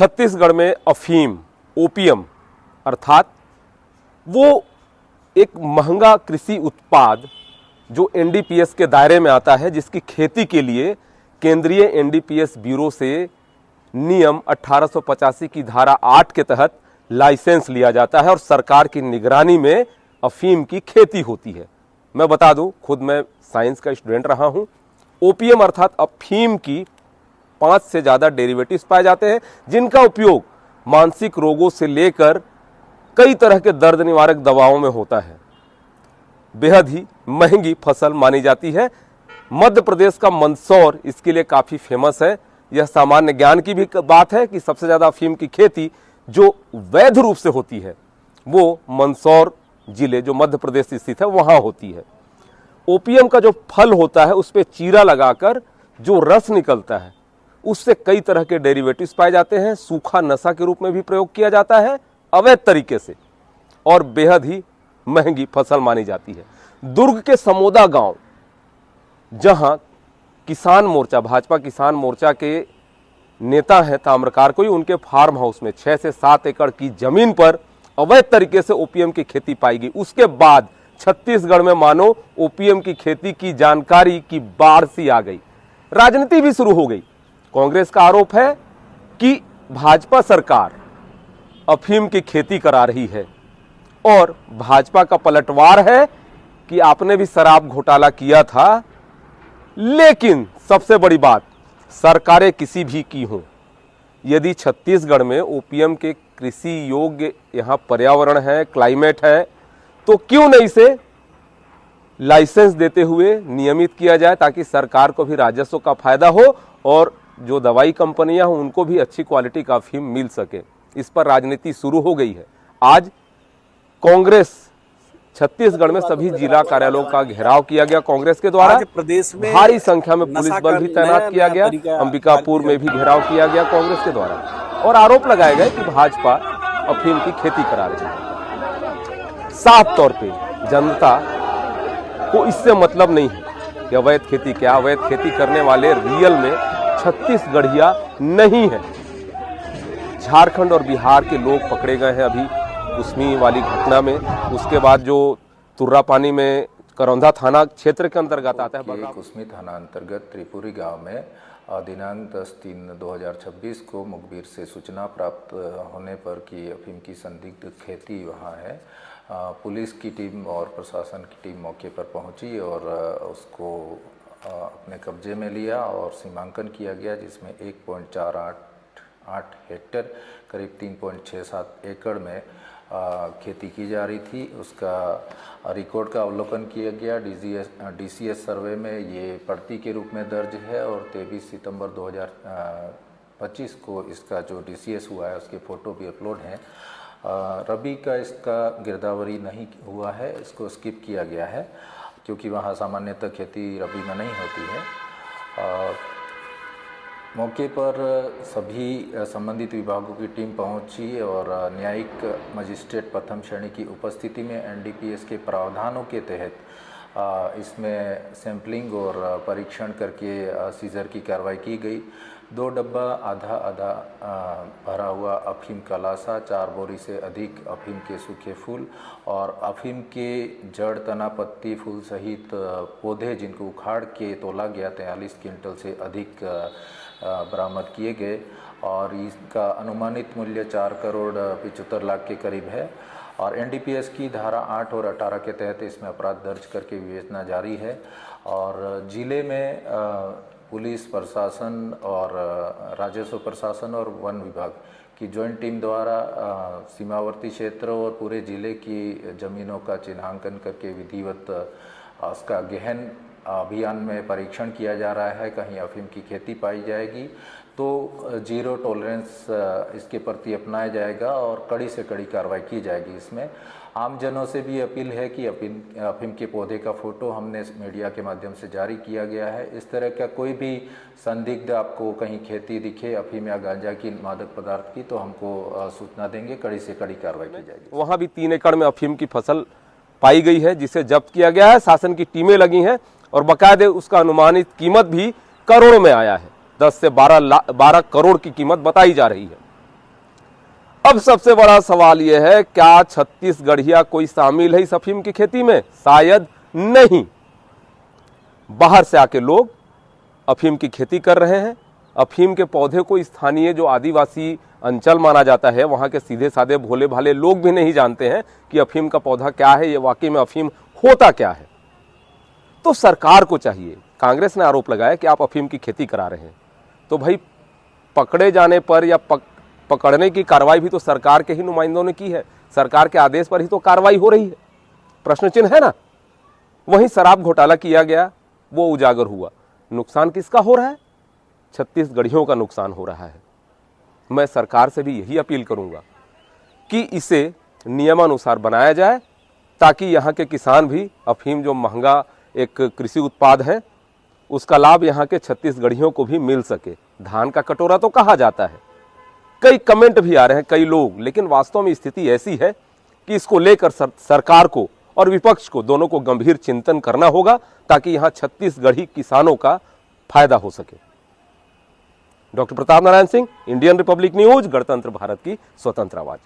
छत्तीसगढ़ में अफीम, ओपियम अर्थात वो एक महंगा कृषि उत्पाद जो एनडीपीएस के दायरे में आता है, जिसकी खेती के लिए केंद्रीय एनडीपीएस ब्यूरो से नियम 1885 की धारा 8 के तहत लाइसेंस लिया जाता है और सरकार की निगरानी में अफीम की खेती होती है। मैं बता दूं, खुद मैं साइंस का स्टूडेंट रहा हूं। ओपियम अर्थात अफीम की 5 से ज़्यादा डेरिवेटिव्स पाए जाते हैं, जिनका उपयोग मानसिक रोगों से लेकर कई तरह के दर्द निवारक दवाओं में होता है। बेहद ही महंगी फसल मानी जाती है। मध्य प्रदेश का मंदसौर इसके लिए काफ़ी फेमस है। यह सामान्य ज्ञान की भी बात है कि सबसे ज़्यादा अफीम की खेती जो वैध रूप से होती है वो मंदसौर जिले, जो मध्य प्रदेश स्थित है, वहाँ होती है। ओपियम का जो फल होता है उस पर चीरा लगाकर जो रस निकलता है उससे कई तरह के डेरिवेटिव्स पाए जाते हैं। सूखा नशा के रूप में भी प्रयोग किया जाता है अवैध तरीके से, और बेहद ही महंगी फसल मानी जाती है। दुर्ग के समोदा गांव, जहां किसान मोर्चा, भाजपा किसान मोर्चा के नेता हैं ताम्रकार कोई, उनके फार्म हाउस में 6 से 7 एकड़ की जमीन पर अवैध तरीके से ओपीएम की खेती पाई गई। उसके बाद छत्तीसगढ़ में मानो ओपीएम की खेती की जानकारी की बाढ़ सी आ गई। राजनीति भी शुरू हो गई। कांग्रेस का आरोप है कि भाजपा सरकार अफीम की खेती करा रही है, और भाजपा का पलटवार है कि आपने भी शराब घोटाला किया था। लेकिन सबसे बड़ी बात, सरकारें किसी भी की हों, यदि छत्तीसगढ़ में ओपीएम के कृषि योग्य यहाँ पर्यावरण है, क्लाइमेट है, तो क्यों नहीं इसे लाइसेंस देते हुए नियमित किया जाए, ताकि सरकार को भी राजस्व का फायदा हो और जो दवाई कंपनियां हों उनको भी अच्छी क्वालिटी का अफीम मिल सके। इस पर राजनीति शुरू हो गई है। आज कांग्रेस छत्तीसगढ़ में सभी जिला कार्यालयों का घेराव किया गया कांग्रेस के द्वारा। प्रदेश में भारी संख्या में पुलिस बल भी तैनात किया गया। अंबिकापुर में भी घेराव किया गया कांग्रेस के द्वारा, और आरोप लगाए गए कि भाजपा अफीम की खेती करा रही है। साफ तौर पे जनता को इससे मतलब नहीं है कि अवैध खेती क्या। अवैध खेती करने वाले रियल में छत्तीसगढ़िया नहीं है। झारखंड और बिहार के लोग पकड़े गए हैं अभी कुसमी वाली घटना में। उसके बाद जो तुर्रापानी में करौंधा थाना क्षेत्र के अंतर्गत आता है, कुसमी थाना अंतर्गत त्रिपुरी गांव में दिनांक 10/3/2026 को मुखबिर से सूचना प्राप्त होने पर कि अफीम की संदिग्ध खेती वहां है। पुलिस की टीम और प्रशासन की टीम मौके पर पहुंची और उसको अपने कब्जे में लिया और सीमांकन किया गया, जिसमें 1.488 हेक्टेयर करीब 3.67 एकड़ में खेती की जा रही थी। उसका रिकॉर्ड का अवलोकन किया गया। डीसीएस सर्वे में ये पड़ती के रूप में दर्ज है, और 23 सितंबर 2025 को इसका जो डीसीएस हुआ है उसके फ़ोटो भी अपलोड हैं। रबी का इसका गिरदावरी नहीं हुआ है, इसको स्किप किया गया है क्योंकि वहाँ सामान्यतः खेती रबी में नहीं होती है। मौके पर सभी संबंधित विभागों की टीम पहुंची और न्यायिक मजिस्ट्रेट प्रथम श्रेणी की उपस्थिति में एनडीपीएस के प्रावधानों के तहत इसमें सैंपलिंग और परीक्षण करके सीजर की कार्रवाई की गई। 2 डब्बा आधा भरा हुआ अफीम का लाशा, 4 बोरी से अधिक अफीम के सूखे फूल और अफीम के जड़, तना, पत्ती, फूल सहित पौधे जिनको उखाड़ के तोला गया 43 क्विंटल से अधिक बरामद किए गए, और इसका अनुमानित मूल्य 4 करोड़ 75 लाख के करीब है। और एनडीपीएस की धारा 8 और 18 के तहत इसमें अपराध दर्ज करके विवेचना जारी है। और जिले में पुलिस प्रशासन और राजस्व प्रशासन और वन विभाग की ज्वाइंट टीम द्वारा सीमावर्ती क्षेत्रों और पूरे जिले की ज़मीनों का चिन्हांकन करके विधिवत उसका गहन अभियान में परीक्षण किया जा रहा है। कहीं अफीम की खेती पाई जाएगी तो जीरो टॉलरेंस इसके प्रति अपनाया जाएगा और कड़ी से कड़ी कार्रवाई की जाएगी। इसमें आम जनों से भी अपील है कि अफीम के पौधे का फ़ोटो हमने मीडिया के माध्यम से जारी किया गया है। इस तरह का कोई भी संदिग्ध आपको कहीं खेती दिखे अफीम या गांजा की मादक पदार्थ की, तो हमको सूचना देंगे, कड़ी से कड़ी कार्रवाई की जाएगी। वहाँ भी 3 एकड़ में अफीम की फसल पाई गई है, जिसे जब्त किया गया है। शासन की टीमें लगी हैं और बाकायदे उसका अनुमानित कीमत भी करोड़ों में आया है। 10 से 12 करोड़ की कीमत बताई जा रही है। अब सबसे बड़ा सवाल यह है, क्या छत्तीसगढ़िया कोई शामिल है इस अफीम की खेती में? शायद नहीं। बाहर से आके लोग अफीम की खेती कर रहे हैं। अफीम के पौधे को स्थानीय जो आदिवासी अंचल माना जाता है, वहां के सीधे साधे भोले भाले लोग भी नहीं जानते हैं कि अफीम का पौधा क्या है, ये वाकई में अफीम होता क्या है। तो सरकार को चाहिए, कांग्रेस ने आरोप लगाया कि आप अफीम की खेती करा रहे हैं, तो भाई पकड़े जाने पर या पकड़ने की कार्रवाई भी तो सरकार के ही नुमाइंदों ने की है, सरकार के आदेश पर ही तो कार्रवाई हो रही है। प्रश्न चिन्ह है ना। वहीं शराब घोटाला किया गया, वो उजागर हुआ। नुकसान किसका हो रहा है? छत्तीसगढ़ियों का नुकसान हो रहा है। मैं सरकार से भी यही अपील करूंगा कि इसे नियमानुसार बनाया जाए, ताकि यहाँ के किसान भी अफीम जो महंगा एक कृषि उत्पाद है, उसका लाभ यहाँ के छत्तीसगढ़ियों को भी मिल सके। धान का कटोरा तो कहा जाता है। कई कमेंट भी आ रहे हैं कई लोग, लेकिन वास्तव में स्थिति ऐसी है कि इसको लेकर सरकार को और विपक्ष को दोनों को गंभीर चिंतन करना होगा, ताकि यहाँ छत्तीसगढ़ी किसानों का फायदा हो सके। Doctor Pratap Narayan Singh, Indian Republic news, गणतंत्र भारत की स्वतंत्र आवाज।